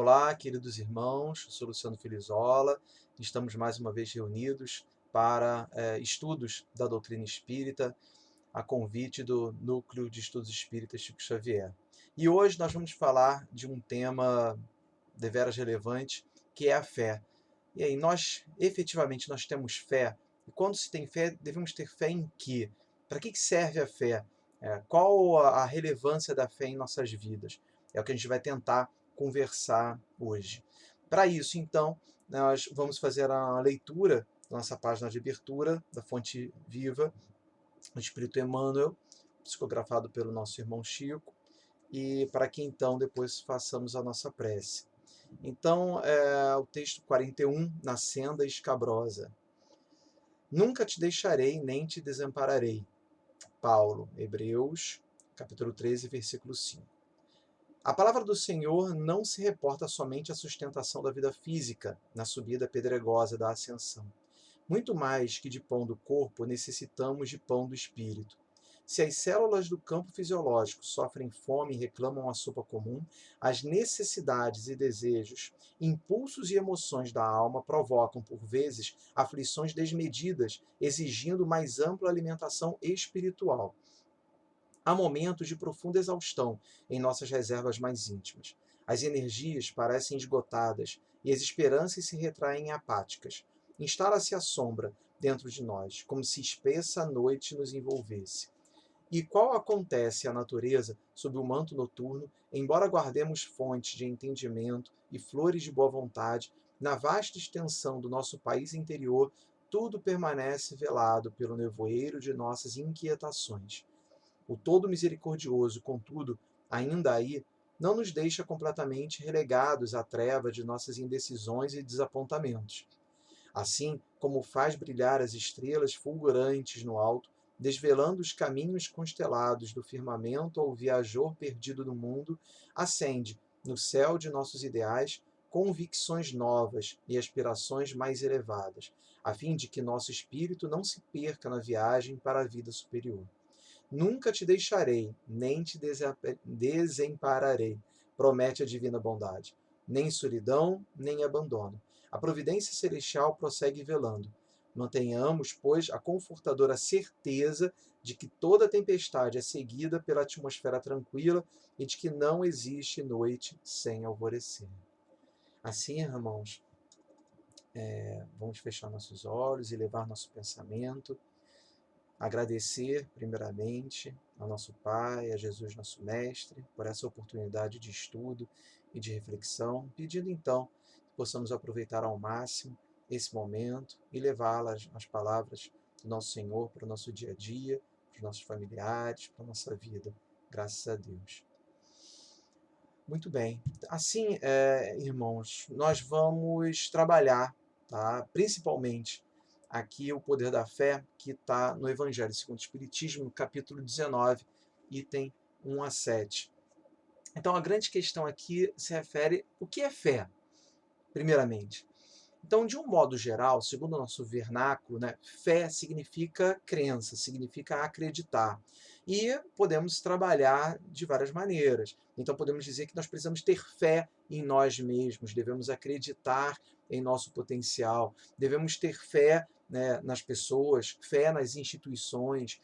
Olá, queridos irmãos, eu sou Luciano Filizola, estamos mais uma vez reunidos para estudos da doutrina espírita, a convite do Núcleo de Estudos Espíritas Chico Xavier. E hoje nós vamos falar de um tema deveras relevante, que é a fé. E aí, efetivamente nós temos fé, e quando se tem fé, devemos ter fé em quê? Para que serve a fé? Qual a relevância da fé em nossas vidas? É o que a gente vai tentar conversar hoje. Para isso, então, nós vamos fazer a leitura da nossa página de abertura, da Fonte Viva, do Espírito Emmanuel, psicografado pelo nosso irmão Chico, e para que então depois façamos a nossa prece. Então, o texto 41, na senda escabrosa. Nunca te deixarei, nem te desampararei. Paulo, Hebreus, capítulo 13, versículo 5. A palavra do Senhor não se reporta somente à sustentação da vida física, na subida pedregosa da ascensão. Muito mais que de pão do corpo, necessitamos de pão do espírito. Se as células do campo fisiológico sofrem fome e reclamam a sopa comum, as necessidades e desejos, impulsos e emoções da alma provocam, por vezes, aflições desmedidas, exigindo mais ampla alimentação espiritual. Há momentos de profunda exaustão em nossas reservas mais íntimas. As energias parecem esgotadas e as esperanças se retraem apáticas. Instala-se a sombra dentro de nós, como se espessa noite nos envolvesse. E qual acontece à natureza sob o manto noturno, embora guardemos fontes de entendimento e flores de boa vontade, na vasta extensão do nosso país interior, tudo permanece velado pelo nevoeiro de nossas inquietações. O todo misericordioso, contudo, ainda aí, não nos deixa completamente relegados à treva de nossas indecisões e desapontamentos. Assim como faz brilhar as estrelas fulgurantes no alto, desvelando os caminhos constelados do firmamento ao viajor perdido no mundo, acende, no céu de nossos ideais, convicções novas e aspirações mais elevadas, a fim de que nosso espírito não se perca na viagem para a vida superior. Nunca te deixarei, nem te desampararei, promete a divina bondade. Nem solidão, nem abandono. A providência celestial prossegue velando. Mantenhamos, pois, a confortadora certeza de que toda tempestade é seguida pela atmosfera tranquila e de que não existe noite sem alvorecer. Assim, irmãos, vamos fechar nossos olhos e levar nosso pensamento. Agradecer, primeiramente, ao nosso Pai, a Jesus, nosso Mestre, por essa oportunidade de estudo e de reflexão, pedindo então que possamos aproveitar ao máximo esse momento e levá-las, as palavras do nosso Senhor, para o nosso dia a dia, para os nossos familiares, para a nossa vida. Graças a Deus. Muito bem. Assim, irmãos, nós vamos trabalhar, tá? Principalmente aqui o poder da fé, que está no Evangelho segundo o Espiritismo, no capítulo 19, item 1 a 7. Então, a grande questão aqui se refere ao que é fé, primeiramente. Então, de um modo geral, segundo o nosso vernáculo, né, fé significa crença, significa acreditar. E podemos trabalhar de várias maneiras. Então, podemos dizer que nós precisamos ter fé em nós mesmos, devemos acreditar em nosso potencial, devemos ter fé, né, nas pessoas, fé nas instituições.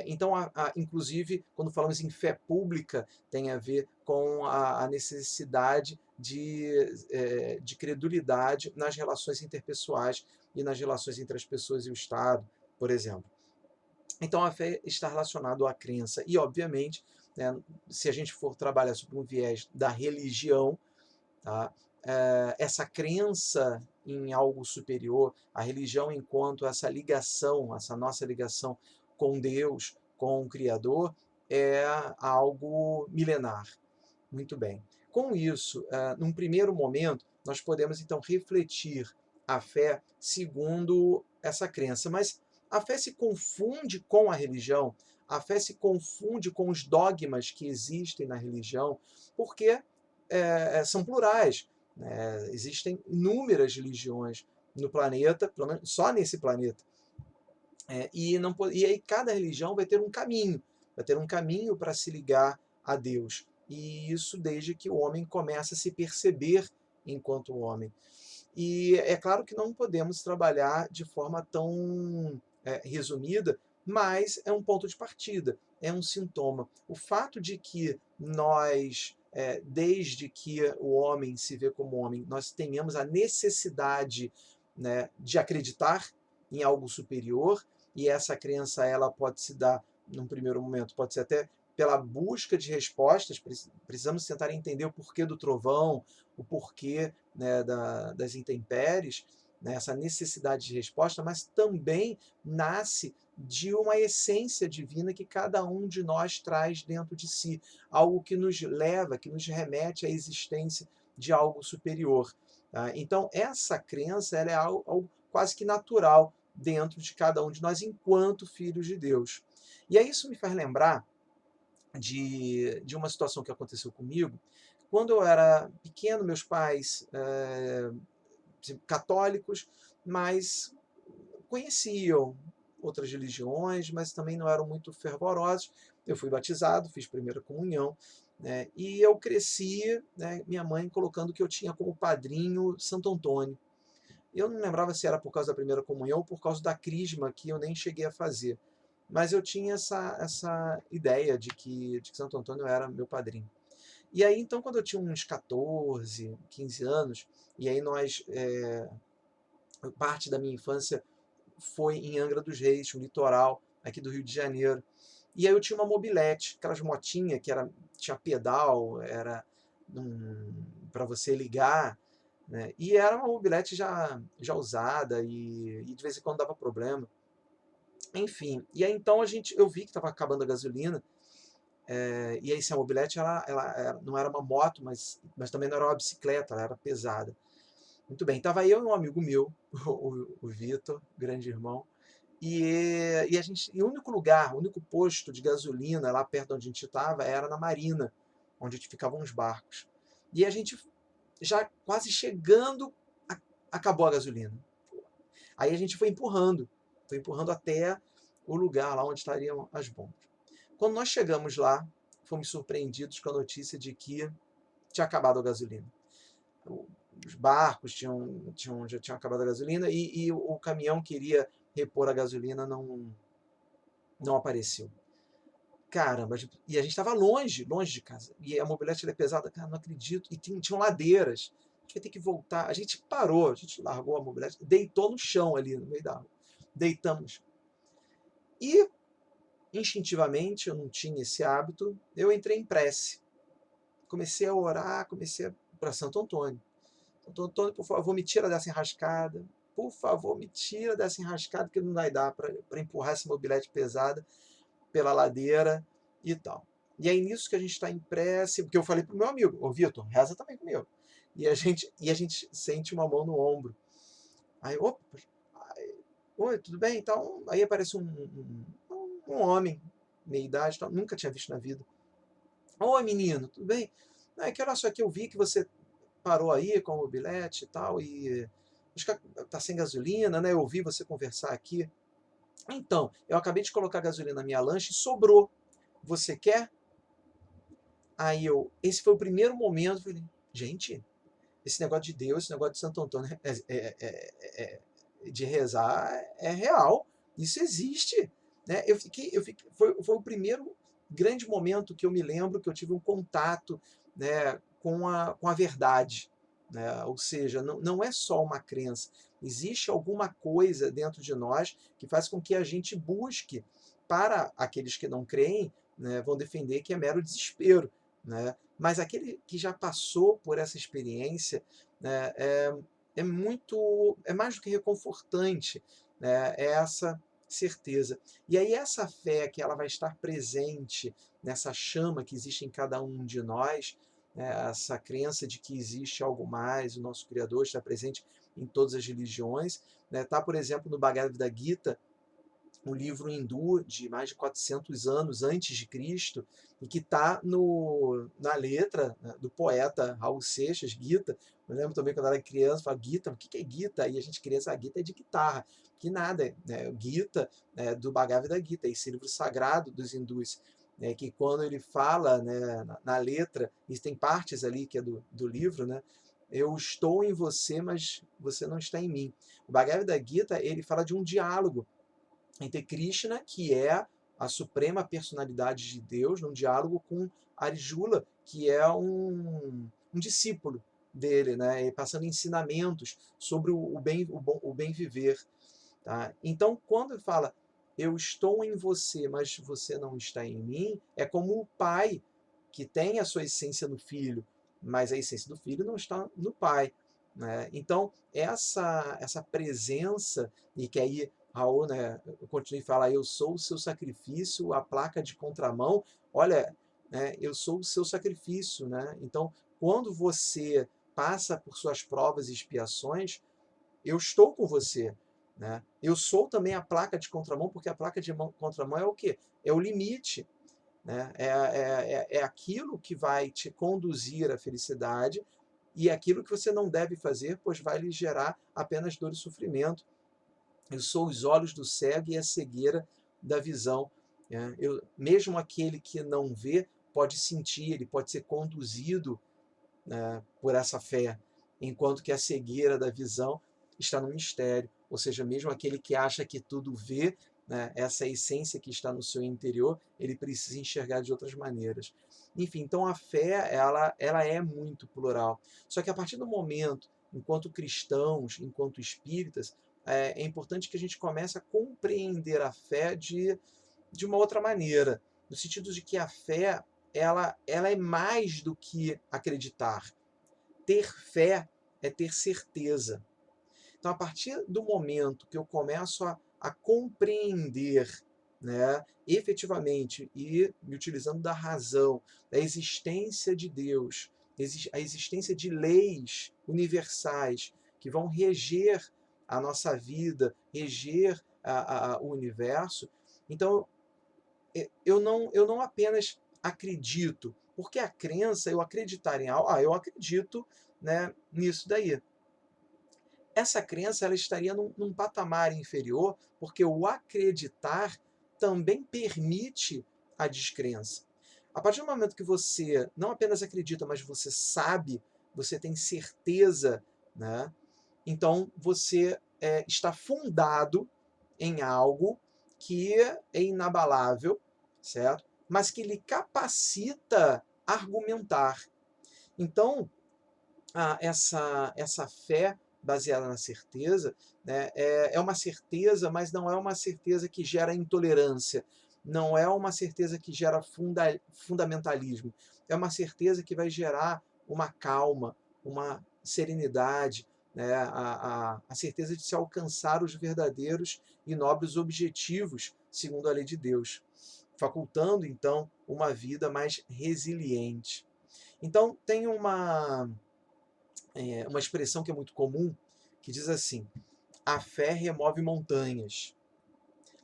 Então, inclusive, quando falamos em fé pública, tem a ver com a necessidade de credulidade nas relações interpessoais e nas relações entre as pessoas e o Estado, por exemplo. Então, a fé está relacionada à crença. E, obviamente, né, se a gente for trabalhar sobre um viés da religião, tá, essa crença em algo superior, a religião enquanto essa ligação, essa nossa ligação com Deus, com o Criador, é algo milenar. Muito bem. Com isso, num primeiro momento, nós podemos então refletir a fé segundo essa crença. Mas a fé se confunde com a religião, a fé se confunde com os dogmas que existem na religião, porque são plurais, né? Existem inúmeras religiões no planeta, pelo menos só nesse planeta. E aí cada religião vai ter um caminho para se ligar a Deus. E isso desde que o homem começa a se perceber enquanto homem. E é claro que não podemos trabalhar de forma tão resumida, mas é um ponto de partida, é um sintoma. O fato de que nós, desde que o homem se vê como homem, nós tenhamos a necessidade, né, de acreditar em algo superior, e essa crença ela pode se dar, num primeiro momento, pode ser até pela busca de respostas, precisamos tentar entender o porquê do trovão, o porquê, né, das intempéries, né, essa necessidade de resposta, mas também nasce de uma essência divina que cada um de nós traz dentro de si, algo que nos leva, que nos remete à existência de algo superior. Tá? Então, essa crença ela é algo quase que natural dentro de cada um de nós, enquanto filhos de Deus. E aí isso me faz lembrar de uma situação que aconteceu comigo. Quando eu era pequeno, meus pais católicos, mas conheciam outras religiões, mas também não eram muito fervorosos. Eu fui batizado, fiz primeira comunhão, né, e eu cresci, né, minha mãe colocando que eu tinha como padrinho Santo Antônio. Eu não lembrava se era por causa da primeira comunhão ou por causa da crisma, que eu nem cheguei a fazer. Mas eu tinha essa ideia de que Santo Antônio era meu padrinho. E aí, então, quando eu tinha uns 14, 15 anos, e aí parte da minha infância foi em Angra dos Reis, no litoral aqui do Rio de Janeiro. E aí eu tinha uma mobilete, aquelas motinhas que tinha pedal, era para você ligar, né? E era uma mobilete já usada e de vez em quando dava problema. Enfim, e aí então eu vi que estava acabando a gasolina, e aí sim, a mobilete não era uma moto, mas também não era uma bicicleta, ela era pesada. Muito bem, estava eu e um amigo meu, o Vitor, grande irmão, e o único lugar, o único posto de gasolina lá perto onde a gente estava era na Marina, onde ficavam os barcos. E a gente já quase chegando, acabou a gasolina. Aí a gente foi empurrando até o lugar lá onde estariam as bombas. Quando nós chegamos lá, fomos surpreendidos com a notícia de que tinha acabado a gasolina. Os barcos já tinham acabado a gasolina e o caminhão que iria repor a gasolina não apareceu. Caramba, e a gente estava longe de casa. E a mobilete é pesada, cara, não acredito. E tinham ladeiras. A gente vai ter que voltar. A gente parou, a gente largou a mobilete, deitou no chão ali, no meio da rua. Deitamos. E, instintivamente, eu não tinha esse hábito, eu entrei em prece. Comecei a orar, para Santo Antônio. Santo Antônio, por favor, me tira dessa enrascada. Por favor, me tira dessa enrascada, que não vai dar para empurrar essa mobilete pesada pela ladeira e tal. E aí, nisso que a gente está em prece, porque eu falei pro meu amigo, ô Vitor, reza também comigo. E a gente sente uma mão no ombro. Aí, opa, oi, tudo bem? Então, aí aparece um homem, meia idade, nunca tinha visto na vida. Oi, menino, tudo bem? É que olha só, que eu vi que você parou aí com o mobilete e tal, e acho que tá sem gasolina, né? Eu ouvi você conversar aqui. Então, eu acabei de colocar gasolina na minha lancha e sobrou. Você quer? Esse foi o primeiro momento, eu falei, gente, esse negócio de Deus, esse negócio de Santo Antônio de rezar é real, isso existe, né? Foi o primeiro grande momento que eu me lembro que eu tive um contato, né, com a verdade, né? Ou seja, não é só uma crença, existe alguma coisa dentro de nós que faz com que a gente busque. Para aqueles que não creem, né, vão defender que é mero desespero, né? Mas aquele que já passou por essa experiência, né, é mais do que reconfortante, né, é essa certeza. E aí essa fé que ela vai estar presente nessa chama que existe em cada um de nós, né, essa crença de que existe algo mais, o nosso Criador está presente em todas as religiões, né, tá, por exemplo, no Bhagavad Gita, um livro hindu de mais de 400 anos antes de Cristo, e que está na letra, né, do poeta Raul Seixas, Gita. Eu lembro também quando eu era criança, falava, Gita, o que é Gita? E a gente criança, Gita é de guitarra. Que nada, né? O Gita, do Bhagavad Gita, esse livro sagrado dos hindus, né, que quando ele fala, né, na letra, e tem partes ali que é do livro, né, eu estou em você, mas você não está em mim. O Bhagavad Gita, ele fala de um diálogo entre Krishna, que é a suprema personalidade de Deus, num diálogo com Arjuna, que é um discípulo dele, né? E passando ensinamentos sobre o bem viver. Tá? Então, quando ele fala, eu estou em você, mas você não está em mim, é como o pai que tem a sua essência no filho, mas a essência do filho não está no pai. Né? Então, essa presença, e que aí Raul, né, eu continuei a falar, eu sou o seu sacrifício, a placa de contramão, olha, né, eu sou o seu sacrifício. Né? Então, quando você passa por suas provas e expiações, eu estou com você. Né? Eu sou também a placa de contramão, porque a placa de contramão é o quê? É o limite. Né? É aquilo que vai te conduzir à felicidade e é aquilo que você não deve fazer, pois vai lhe gerar apenas dor e sofrimento. Eu sou os olhos do cego e a cegueira da visão. Né? Mesmo aquele que não vê pode sentir, ele pode ser conduzido, né, por essa fé, enquanto que a cegueira da visão está no mistério. Ou seja, mesmo aquele que acha que tudo vê, né, essa essência que está no seu interior, ele precisa enxergar de outras maneiras. Enfim, então a fé, ela é muito plural. Só que a partir do momento, enquanto cristãos, enquanto espíritas, é importante que a gente comece a compreender a fé de uma outra maneira, no sentido de que a fé ela é mais do que acreditar. Ter fé é ter certeza. Então, a partir do momento que eu começo a compreender, né, efetivamente e me utilizando da razão, da existência de Deus, a existência de leis universais que vão reger a nossa vida, reger o universo, então eu não apenas acredito, porque a crença, eu acreditar em algo, eu acredito, né, nisso daí. Essa crença ela estaria num patamar inferior, porque o acreditar também permite a descrença. A partir do momento que você não apenas acredita, mas você sabe, você tem certeza, né? Então você está fundado em algo que é inabalável, certo? Mas que lhe capacita a argumentar. Então, essa fé baseada na certeza, né, é uma certeza, mas não é uma certeza que gera intolerância, não é uma certeza que gera fundamentalismo, é uma certeza que vai gerar uma calma, uma serenidade, né, a certeza de se alcançar os verdadeiros e nobres objetivos segundo a lei de Deus, facultando então uma vida mais resiliente. Então tem uma expressão que é muito comum, que diz assim: a fé remove montanhas.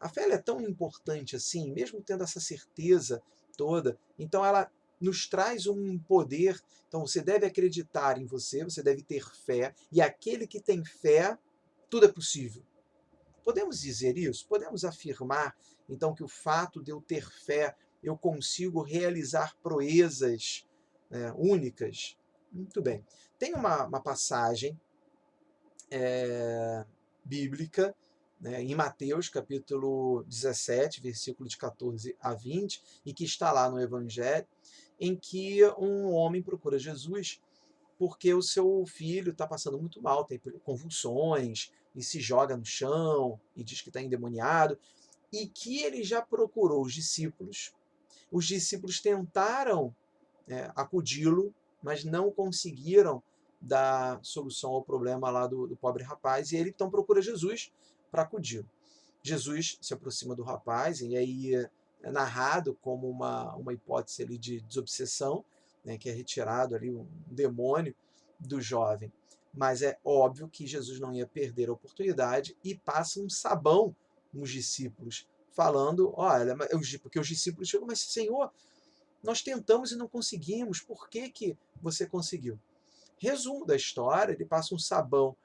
A fé é tão importante assim, mesmo tendo essa certeza toda, então ela nos traz um poder. Então você deve acreditar em você, você deve ter fé, e aquele que tem fé, tudo é possível. Podemos dizer isso? Podemos afirmar, então, que o fato de eu ter fé, eu consigo realizar proezas, né, únicas? Muito bem. Tem uma passagem bíblica, né, em Mateus, capítulo 17, versículo de 14 a 20, e que está lá no Evangelho, em que um homem procura Jesus porque o seu filho está passando muito mal, tem convulsões, e se joga no chão, e diz que está endemoniado, e que ele já procurou os discípulos tentaram acudi-lo, mas não conseguiram dar solução ao problema lá do pobre rapaz, e ele então procura Jesus para acudir. Jesus se aproxima do rapaz, e aí é narrado como uma hipótese ali de desobsessão, né, que é retirado ali um demônio do jovem. Mas é óbvio que Jesus não ia perder a oportunidade e passa um sabão nos discípulos, falando, olha, porque os discípulos chegam, mas Senhor, nós tentamos e não conseguimos, por que que você conseguiu? Resumo da história, ele passa um sabão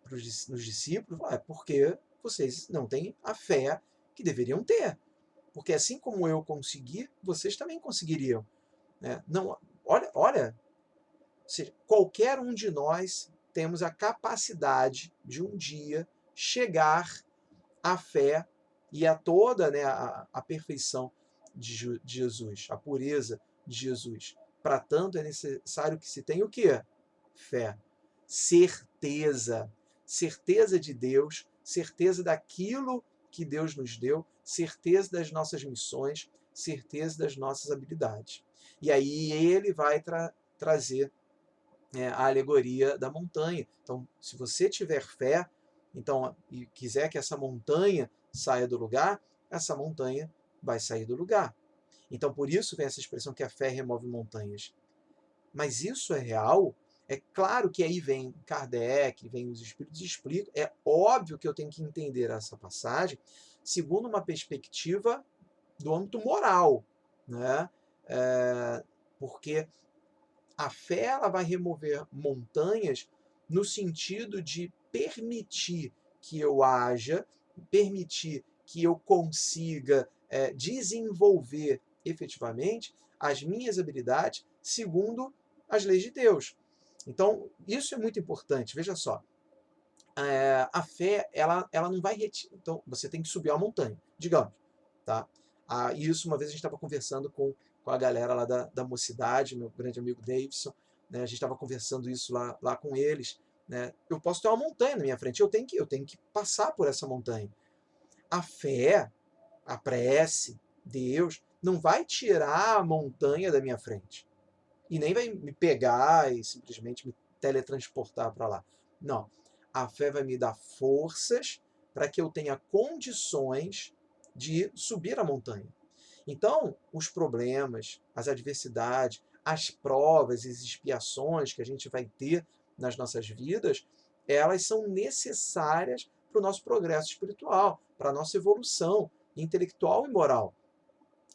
nos discípulos, porque vocês não têm a fé que deveriam ter. Porque assim como eu consegui, vocês também conseguiriam. Né? Não, olha, seja, qualquer um de nós temos a capacidade de um dia chegar à fé e a toda, né, a perfeição de Jesus, a pureza de Jesus. Para tanto é necessário que se tenha o quê? Fé. Certeza. Certeza de Deus, certeza daquilo que Deus nos deu, certeza das nossas missões, certeza das nossas habilidades. E aí ele vai trazer a alegoria da montanha. Então, se você tiver fé, então, e quiser que essa montanha saia do lugar, essa montanha vai sair do lugar. Então, por isso vem essa expressão que a fé remove montanhas. Mas isso é real? É claro que aí vem Kardec, vem os Espíritos e explicam. É óbvio que eu tenho que entender essa passagem segundo uma perspectiva do âmbito moral, né? Porque a fé ela vai remover montanhas no sentido de permitir que eu haja, permitir que eu consiga desenvolver efetivamente as minhas habilidades segundo as leis de Deus. Então, isso é muito importante. Veja só, a fé ela não vai retirar. Então, você tem que subir a montanha, digamos. Tá? Isso, uma vez a gente estava conversando com a galera lá da mocidade, meu grande amigo Davidson, né? A gente estava conversando isso lá com eles. Né? Eu posso ter uma montanha na minha frente, eu tenho que passar por essa montanha. A fé, a prece, Deus, não vai tirar a montanha da minha frente. E nem vai me pegar e simplesmente me teletransportar para lá. Não. A fé vai me dar forças para que eu tenha condições de subir a montanha. Então, os problemas, as adversidades, as provas e as expiações que a gente vai ter nas nossas vidas, elas são necessárias para o nosso progresso espiritual, para a nossa evolução intelectual e moral.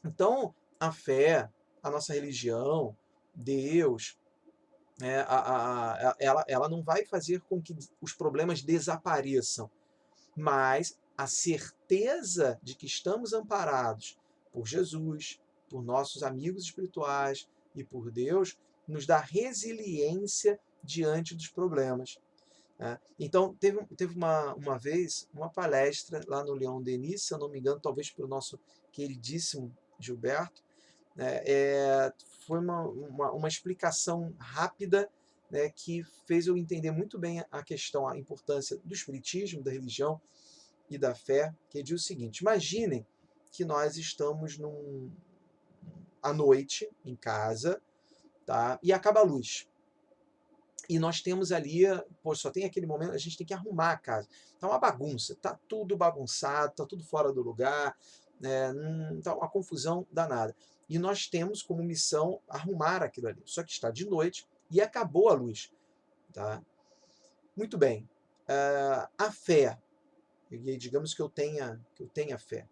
Então, a fé, a nossa religião, Deus, ela não vai fazer com que os problemas desapareçam, mas a certeza de que estamos amparados por Jesus, por nossos amigos espirituais e por Deus, nos dá resiliência diante dos problemas. Né? Então, teve uma vez uma palestra lá no Leão Denis, se eu não me engano, talvez pelo nosso queridíssimo Gilberto, né? Foi uma explicação rápida, né, que fez eu entender muito bem a questão, a importância do espiritismo, da religião e da fé, que diz o seguinte: imaginem que nós estamos à noite em casa, tá? E acaba a luz. E nós temos ali, pô, só tem aquele momento, a gente tem que arrumar a casa. Tá uma bagunça, tá tudo bagunçado, tá tudo fora do lugar, tá uma confusão danada. E nós temos como missão arrumar aquilo ali. Só que está de noite e acabou a luz. Tá? Muito bem. A fé, e digamos que eu tenha fé.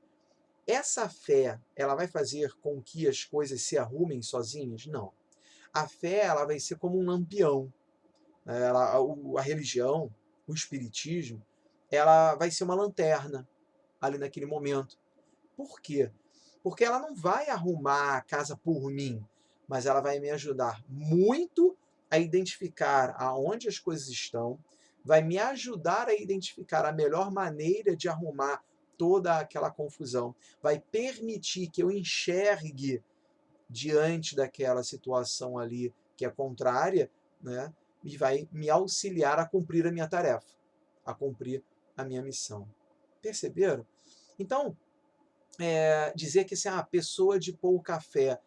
Essa fé, ela vai fazer com que as coisas se arrumem sozinhas? Não. A fé, ela vai ser como um lampião. A religião, o espiritismo, ela vai ser uma lanterna ali naquele momento. Por quê? Porque ela não vai arrumar a casa por mim, mas ela vai me ajudar muito a identificar aonde as coisas estão, vai me ajudar a identificar a melhor maneira de arrumar toda aquela confusão, vai permitir que eu enxergue diante daquela situação ali que é contrária, né? E vai me auxiliar a cumprir a minha tarefa, a cumprir a minha missão. Perceberam? Então, dizer que assim, a pessoa de pouca fé,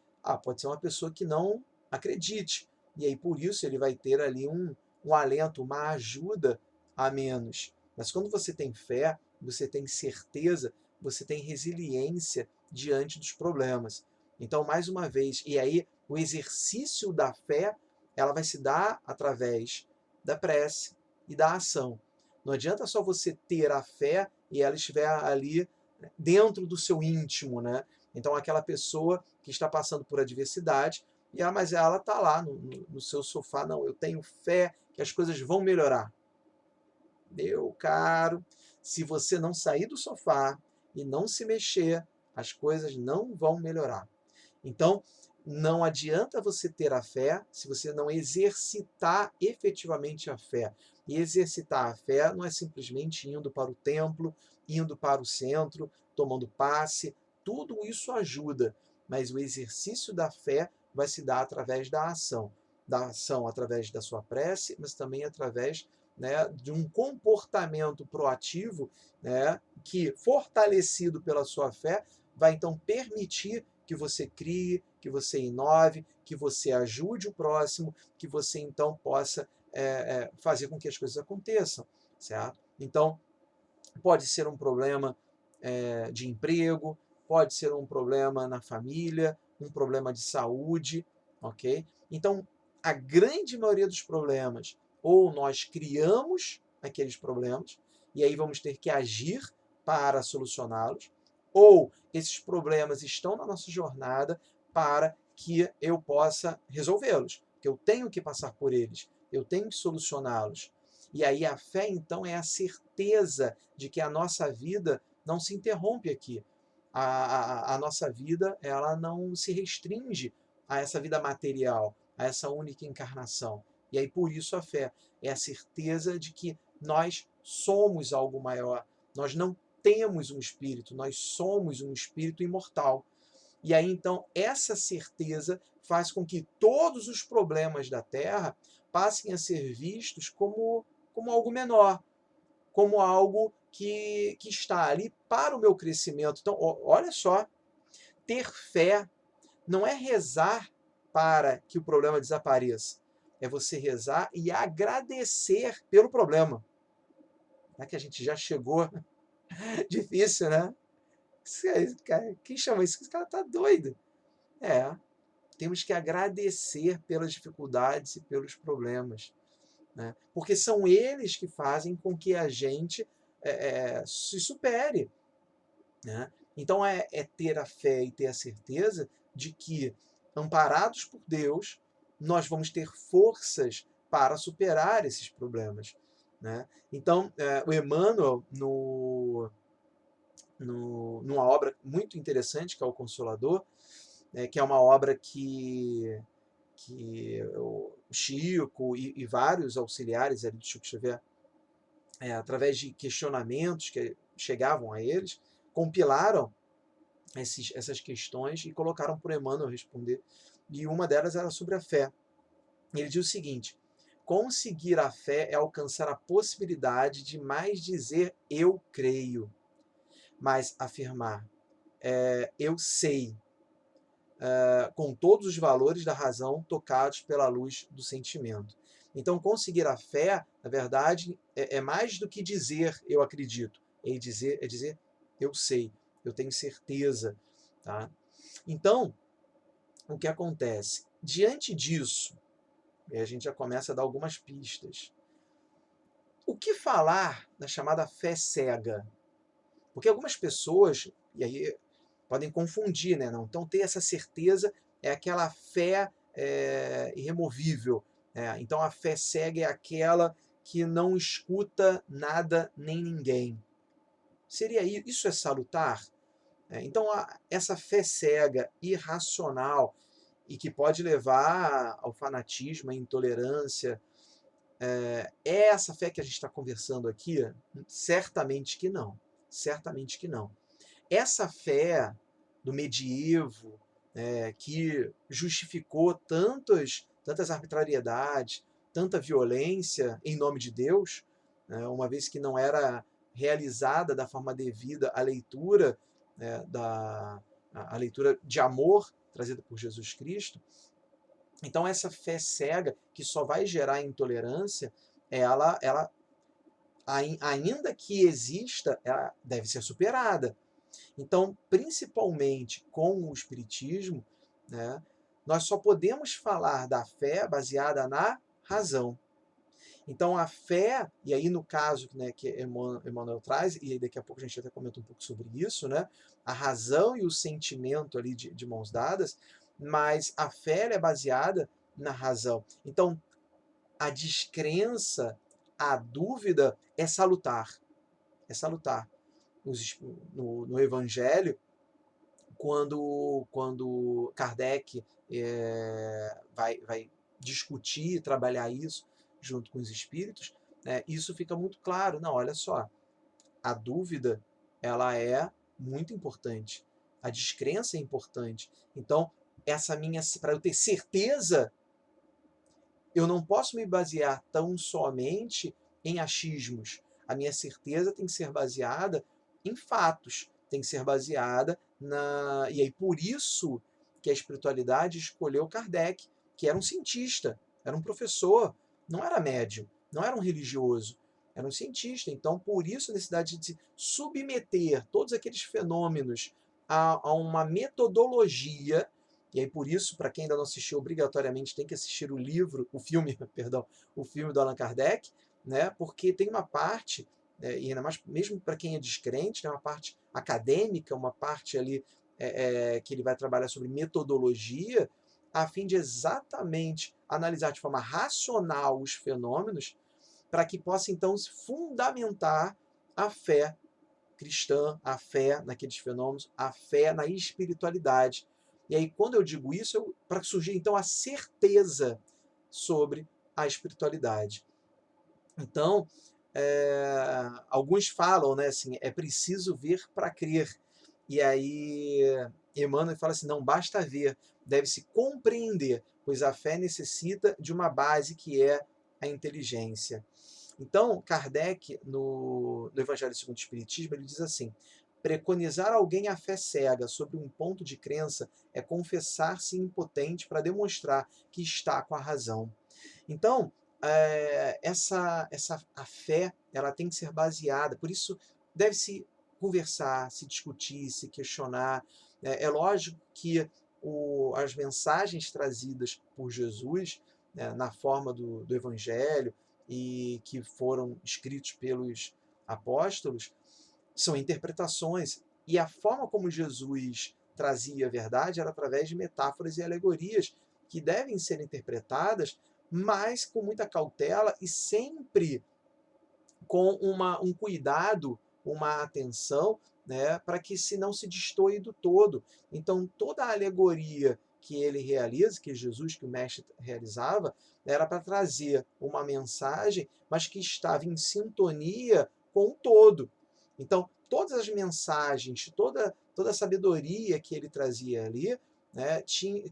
pode ser uma pessoa que não acredite, e aí por isso ele vai ter ali um alento, uma ajuda a menos. Mas quando você tem fé, você tem certeza, você tem resiliência diante dos problemas. Então, mais uma vez, e aí o exercício da fé, ela vai se dar através da prece e da ação. Não adianta só você ter a fé e ela estiver ali dentro do seu íntimo, né? Então, aquela pessoa que está passando por adversidade, mas ela está lá no seu sofá, não, eu tenho fé que as coisas vão melhorar. Meu caro, se você não sair do sofá e não se mexer, as coisas não vão melhorar. Então, não adianta você ter a fé se você não exercitar efetivamente a fé. E exercitar a fé não é simplesmente indo para o templo, indo para o centro, tomando passe. Tudo isso ajuda, mas o exercício da fé vai se dar através da ação. Da ação através da sua prece, mas também através, né, de um comportamento proativo, né, que, fortalecido pela sua fé, vai então permitir que você crie, que você inove, que você ajude o próximo, que você então possa fazer com que as coisas aconteçam, certo? Então, pode ser um problema de emprego, pode ser um problema na família, um problema de saúde, ok? Então, a grande maioria dos problemas, ou nós criamos aqueles problemas, e aí vamos ter que agir para solucioná-los, ou esses problemas estão na nossa jornada para que eu possa resolvê-los, que eu tenho que passar por eles, eu tenho que solucioná-los. E aí a fé, então, é a certeza de que a nossa vida não se interrompe aqui. A nossa vida, ela não se restringe a essa vida material, a essa única encarnação. E aí, por isso, a fé é a certeza de que nós somos algo maior. Nós não temos um espírito, nós somos um espírito imortal. E aí, então, essa certeza faz com que todos os problemas da Terra passem a ser vistos como algo menor, como algo que está ali para o meu crescimento. Então, olha só, ter fé não é rezar para que o problema desapareça. É você rezar e agradecer pelo problema. Não é que a gente já chegou. Difícil, né? Quem chama isso? Esse cara tá doido. É, temos que agradecer pelas dificuldades e pelos problemas, né? Porque são eles que fazem com que a gente se supere, né? Então é ter a fé e ter a certeza de que, amparados por Deus, nós vamos ter forças para superar esses problemas, né? Então, o Emmanuel, numa obra muito interessante, que é o Consolador, que é uma obra que o Chico e vários auxiliares ali do Chico Xavier, através de questionamentos que chegavam a eles, compilaram essas questões e colocaram para o Emmanuel responder. E uma delas era sobre a fé. Ele diz o seguinte: conseguir a fé é alcançar a possibilidade de mais dizer eu creio, mas afirmar eu sei, com todos os valores da razão tocados pela luz do sentimento. Então, conseguir a fé, na verdade, é mais do que dizer eu acredito, é dizer eu sei, eu tenho certeza. Tá? Então, o que acontece? Diante disso, a gente já começa a dar algumas pistas. O que falar da chamada fé cega? Porque algumas pessoas, e aí podem confundir, né? Não, então, ter essa certeza é aquela fé irremovível. Né? Então, a fé cega é aquela que não escuta nada nem ninguém. Seria isso é salutar? Então, essa fé cega, irracional, e que pode levar ao fanatismo, à intolerância, é essa fé que a gente está conversando aqui? Certamente que não. Certamente que não. Essa fé do medievo, que justificou tantas arbitrariedades, tanta violência em nome de Deus, né, uma vez que não era realizada da forma devida a leitura, a leitura de amor trazida por Jesus Cristo. Então, essa fé cega, que só vai gerar intolerância, ela ainda que exista, ela deve ser superada. Então, principalmente com o Espiritismo, né, nós só podemos falar da fé baseada na razão. Então, a fé, e aí no caso, né, que Emmanuel traz, e aí daqui a pouco a gente até comenta um pouco sobre isso, né, a razão e o sentimento ali de mãos dadas, mas a fé é baseada na razão. Então, a descrença, a dúvida é salutar. É salutar. No Evangelho, quando Kardec vai discutir, trabalhar isso junto com os espíritos, né, isso fica muito claro. Não, olha só, a dúvida ela é muito importante, a descrença é importante. Então, para eu ter certeza, eu não posso me basear tão somente em achismos. A minha certeza tem que ser baseada em fatos, tem que ser baseada na. E aí, por isso que a espiritualidade escolheu Kardec, que era um cientista, era um professor, não era médium, não era um religioso, era um cientista. Então, por isso a necessidade de se submeter todos aqueles fenômenos a uma metodologia. E aí, por isso, para quem ainda não assistiu, obrigatoriamente tem que assistir o filme, perdão, o filme do Allan Kardec, né? Porque tem uma parte, e ainda mais mesmo para quem é descrente, né, uma parte acadêmica, uma parte ali que ele vai trabalhar sobre metodologia, a fim de exatamente analisar de forma racional os fenômenos, para que possa então se fundamentar a fé cristã, a fé naqueles fenômenos, a fé na espiritualidade. E aí, quando eu digo isso, para surgir então a certeza sobre a espiritualidade. Então, alguns falam, né, assim, é preciso ver para crer. E aí, Emmanuel fala assim: não basta ver, deve-se compreender, pois a fé necessita de uma base que é a inteligência. Então, Kardec, no Evangelho segundo o Espiritismo, ele diz assim: preconizar alguém a fé cega sobre um ponto de crença é confessar-se impotente para demonstrar que está com a razão. Então, a fé ela tem que ser baseada, por isso deve-se conversar, se discutir, se questionar. É lógico que as mensagens trazidas por Jesus, né, na forma do Evangelho, e que foram escritos pelos apóstolos, são interpretações. E a forma como Jesus trazia a verdade era através de metáforas e alegorias que devem ser interpretadas, mas com muita cautela e sempre com um cuidado, uma atenção, né, para que se não se destoe do todo. Então, toda a alegoria que ele realiza, que Jesus, que o mestre realizava, era para trazer uma mensagem, mas que estava em sintonia com o todo. Então, todas as mensagens, toda a sabedoria que ele trazia ali, né,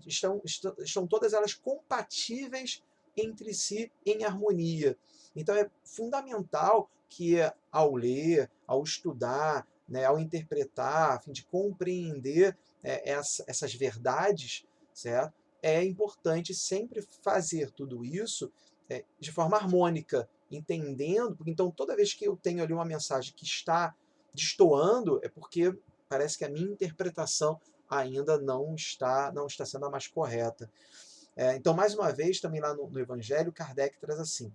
estão todas elas compatíveis entre si em harmonia. Então é fundamental que ao ler, ao estudar, né, ao interpretar, a fim de compreender essas verdades, certo? É importante sempre fazer tudo isso de forma harmônica, entendendo, porque então toda vez que eu tenho ali uma mensagem que está destoando, é porque parece que a minha interpretação ainda não está sendo a mais correta. Então, mais uma vez, também lá no Evangelho, Kardec traz assim: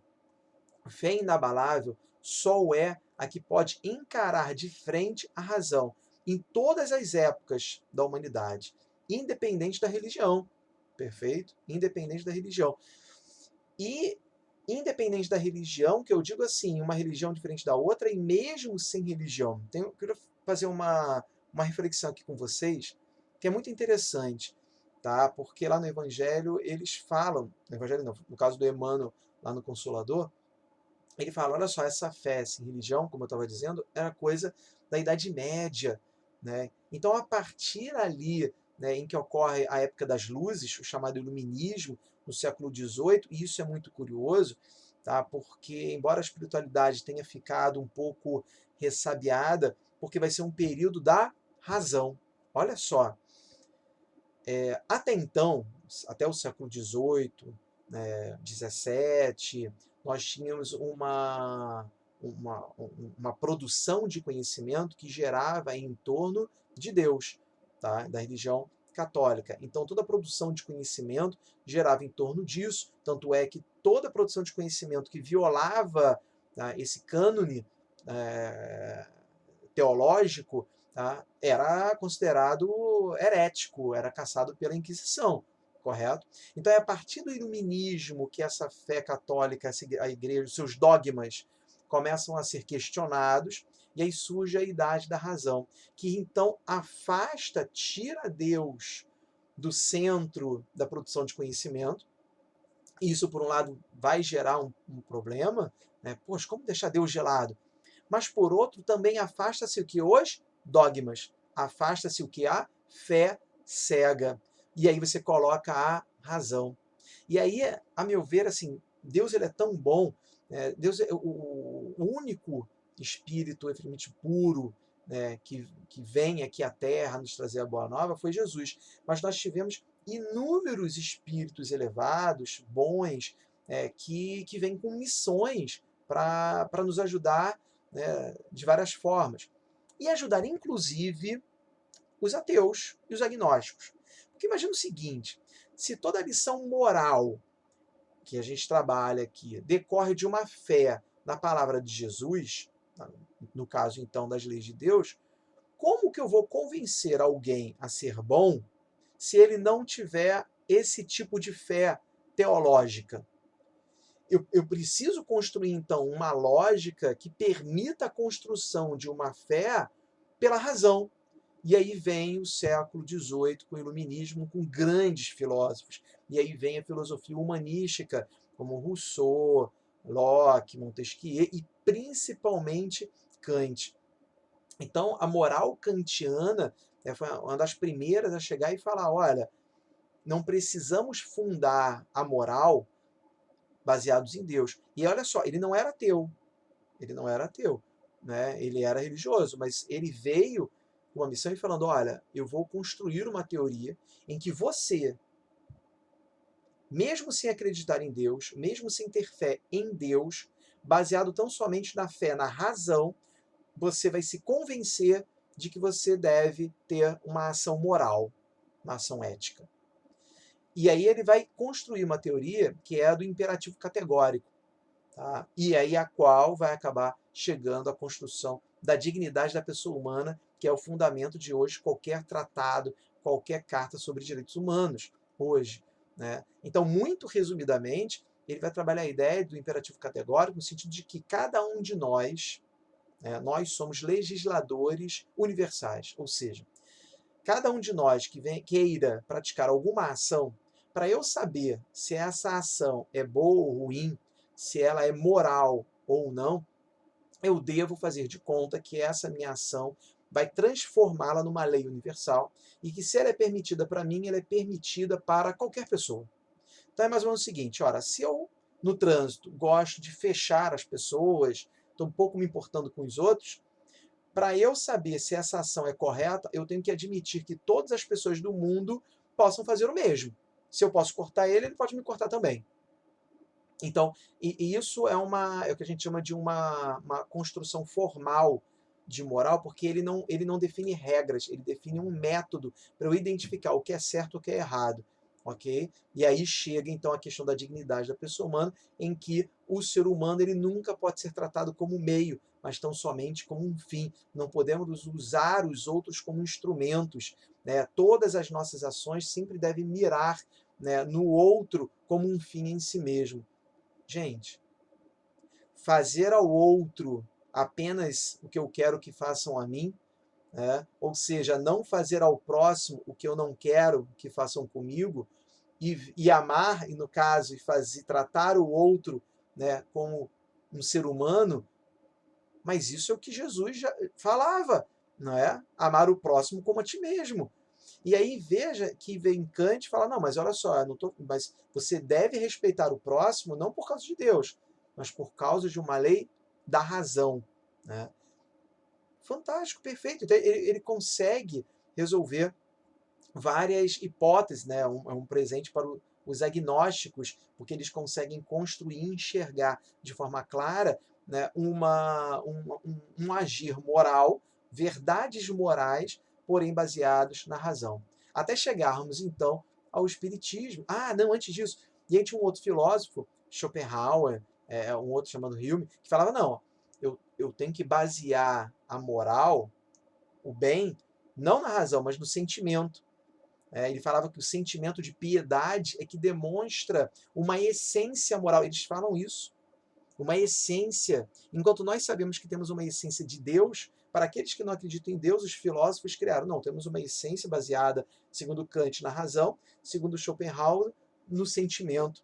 fé inabalável só é a que pode encarar de frente a razão em todas as épocas da humanidade, independente da religião. Perfeito? Independente da religião. E independente da religião, que eu digo assim, uma religião diferente da outra, e mesmo sem religião. Eu quero fazer uma reflexão aqui com vocês, que é muito interessante, tá? Porque lá no Evangelho eles falam, no Evangelho não, no caso do Emmanuel, lá no Consolador, ele fala, olha só, essa fé sem religião, como eu estava dizendo, era coisa da Idade Média, né? Então, a partir ali, né, em que ocorre a época das luzes, o chamado iluminismo, no século XVIII, e isso é muito curioso, tá? Porque, embora a espiritualidade tenha ficado um pouco ressabiada, porque vai ser um período da razão. Olha só, até então, até o século XVIII, XVII, nós tínhamos uma produção de conhecimento que gerava em torno de Deus, tá? Da religião católica. Então, toda a produção de conhecimento gerava em torno disso, tanto é que toda a produção de conhecimento que violava, tá, esse cânone teológico, tá, era considerado herético, era caçado pela Inquisição, correto? Então é a partir do iluminismo que essa fé católica, a igreja, os seus dogmas começam a ser questionados, e aí surge a idade da razão, que então afasta, tira Deus do centro da produção de conhecimento. E isso, por um lado, vai gerar um problema, né? Poxa, como deixar Deus gelado? Mas, por outro, também afasta-se o que? Os dogmas. Afasta-se o que? A fé cega. E aí você coloca a razão. E aí, a meu ver, assim, Deus ele é tão bom, Deus é o único espírito efetivamente puro, né, que vem aqui à Terra nos trazer a boa nova foi Jesus. Mas nós tivemos inúmeros espíritos elevados, bons, que vêm com missões para nos ajudar, né, de várias formas. E ajudar, inclusive, os ateus e os agnósticos. Porque imagina o seguinte, se toda a lição moral que a gente trabalha aqui decorre de uma fé na palavra de Jesus, no caso, então, das leis de Deus, como que eu vou convencer alguém a ser bom se ele não tiver esse tipo de fé teológica? Eu preciso construir, então, uma lógica que permita a construção de uma fé pela razão. E aí vem o século XVIII com o iluminismo, com grandes filósofos. E aí vem a filosofia humanística, como Rousseau, Locke, Montesquieu e principalmente Kant. Então, a moral kantiana foi uma das primeiras a chegar e falar, olha, não precisamos fundar a moral baseados em Deus. E olha só, ele não era ateu. Ele não era ateu, né? Ele era religioso, mas ele veio com uma missão e falando, olha, eu vou construir uma teoria em que você, mesmo sem acreditar em Deus, mesmo sem ter fé em Deus, baseado tão somente na fé, na razão, você vai se convencer de que você deve ter uma ação moral, uma ação ética. E aí ele vai construir uma teoria que é a do imperativo categórico, tá? E aí a qual vai acabar chegando à construção da dignidade da pessoa humana, que é o fundamento de hoje qualquer tratado, qualquer carta sobre direitos humanos, hoje, né? Então, muito resumidamente, ele vai trabalhar a ideia do imperativo categórico no sentido de que cada um de nós, nós somos legisladores universais, ou seja, cada um de nós que queira praticar alguma ação, para eu saber se essa ação é boa ou ruim, se ela é moral ou não, eu devo fazer de conta que essa minha ação vai transformá-la numa lei universal e que se ela é permitida para mim, ela é permitida para qualquer pessoa. Então é mais ou menos o seguinte, ora, se eu no trânsito gosto de fechar as pessoas, estou um pouco me importando com os outros, para eu saber se essa ação é correta, eu tenho que admitir que todas as pessoas do mundo possam fazer o mesmo. Se eu posso cortar ele, ele pode me cortar também. Então, e isso é o que a gente chama de uma construção formal de moral, porque ele não define regras, ele define um método para eu identificar o que é certo e o que é errado. Ok? E aí chega então a questão da dignidade da pessoa humana, em que o ser humano ele nunca pode ser tratado como meio, mas tão somente como um fim. Não podemos usar os outros como instrumentos, né? Todas as nossas ações sempre devem mirar, né, no outro como um fim em si mesmo. Gente, fazer ao outro apenas o que eu quero que façam a mim, né? Ou seja, não fazer ao próximo o que eu não quero que façam comigo, e amar, e no caso, e tratar o outro, né, como um ser humano, mas isso é o que Jesus já falava, não é? Amar o próximo como a ti mesmo. E aí veja que vem Kant e fala, não, mas olha só, mas você deve respeitar o próximo não por causa de Deus, mas por causa de uma lei da razão, né? Fantástico, perfeito. Então, ele consegue resolver várias hipóteses, né? É um presente para os agnósticos, porque eles conseguem construir e enxergar de forma clara, né, um agir moral, verdades morais, porém baseados na razão. Até chegarmos, então, ao Espiritismo. Ah, não, antes disso. E aí tinha um outro filósofo, Schopenhauer, um outro chamado Hume, que falava, não, eu tenho que basear a moral, o bem, não na razão, mas no sentimento. Ele falava que o sentimento de piedade é que demonstra uma essência moral. Eles falam isso, uma essência. Enquanto nós sabemos que temos uma essência de Deus, para aqueles que não acreditam em Deus, os filósofos criaram, não, temos uma essência baseada, segundo Kant, na razão, segundo Schopenhauer, no sentimento,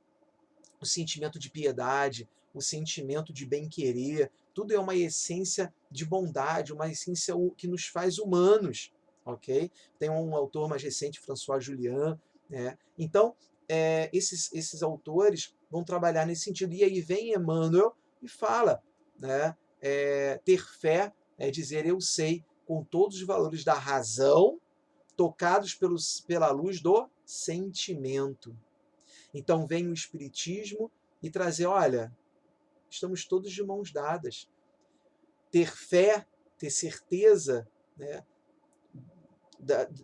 o sentimento de piedade, o sentimento de bem-querer, tudo é uma essência de bondade, uma essência que nos faz humanos, ok? Tem um autor mais recente, François Julian, né? Então, esses autores vão trabalhar nesse sentido. E aí vem Emmanuel e fala, né? Ter fé é dizer eu sei, com todos os valores da razão, tocados pela luz do sentimento. Então vem o Espiritismo e trazer, olha, estamos todos de mãos dadas. Ter fé, ter certeza, né,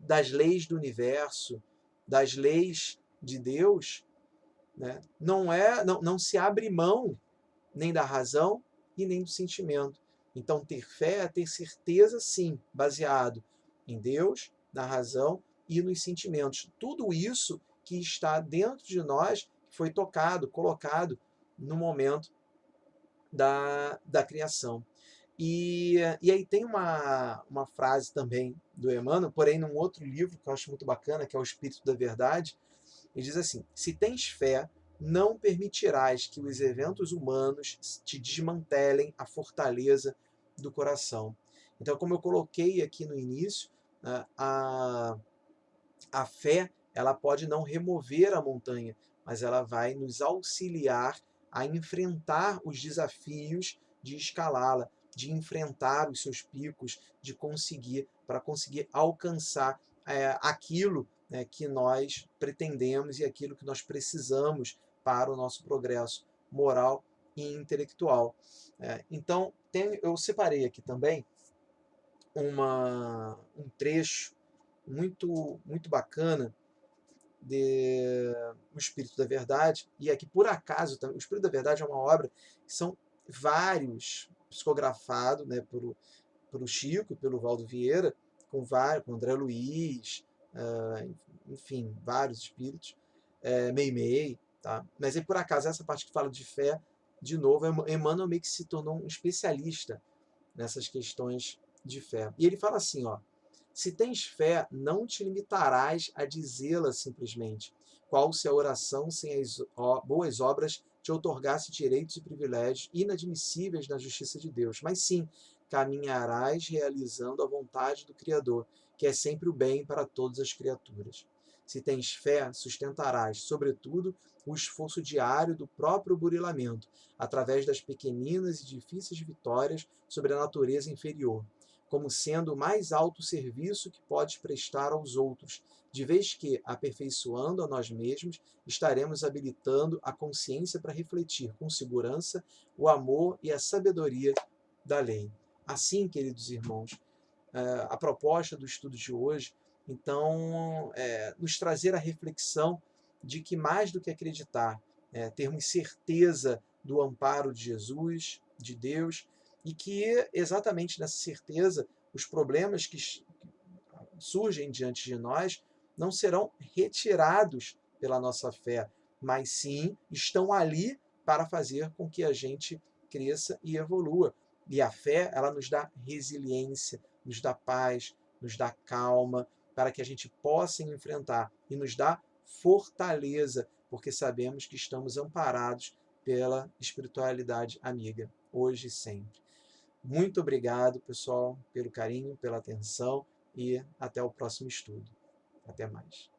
das leis do universo, das leis de Deus, né, não se abre mão nem da razão e nem do sentimento. Então ter fé é ter certeza, sim, baseado em Deus, na razão e nos sentimentos. Tudo isso que está dentro de nós foi tocado, colocado no momento da criação. E aí tem uma frase também do Emmanuel, porém num outro livro que eu acho muito bacana, que é o Espírito da Verdade. Ele diz assim: se tens fé, não permitirás que os eventos humanos te desmantelem a fortaleza do coração. Então, como eu coloquei aqui no início, né, a fé, ela pode não remover a montanha, mas ela vai nos auxiliar a enfrentar os desafios de escalá-la, de enfrentar os seus picos, para conseguir alcançar aquilo, né, que nós pretendemos e aquilo que nós precisamos para o nosso progresso moral e intelectual. Então, eu separei aqui também um trecho muito bacana de O Espírito da Verdade, e aqui por acaso, O Espírito da Verdade é uma obra que são vários psicografados, né, por Chico e pelo Valdo Vieira, com André Luiz, enfim, vários espíritos, Meimei, tá? Mas aí por acaso, essa parte que fala de fé, de novo, Emmanuel meio que se tornou um especialista nessas questões de fé. E ele fala assim, ó: se tens fé, não te limitarás a dizê-la simplesmente, qual se a oração sem as boas obras te outorgasse direitos e privilégios inadmissíveis na justiça de Deus, mas sim caminharás realizando a vontade do Criador, que é sempre o bem para todas as criaturas. Se tens fé, sustentarás, sobretudo, o esforço diário do próprio burilamento, através das pequeninas e difíceis vitórias sobre a natureza inferior, como sendo o mais alto serviço que podes prestar aos outros, de vez que, aperfeiçoando a nós mesmos, estaremos habilitando a consciência para refletir com segurança o amor e a sabedoria da lei. Assim, queridos irmãos, a proposta do estudo de hoje, então, nos trazer a reflexão de que mais do que acreditar, termos certeza do amparo de Jesus, de Deus, e que exatamente nessa certeza os problemas que surgem diante de nós não serão retirados pela nossa fé, mas sim estão ali para fazer com que a gente cresça e evolua. E a fé, ela nos dá resiliência, nos dá paz, nos dá calma, para que a gente possa enfrentar, e nos dá fortaleza, porque sabemos que estamos amparados pela espiritualidade amiga, hoje e sempre. Muito obrigado, pessoal, pelo carinho, pela atenção e até o próximo estudo. Até mais.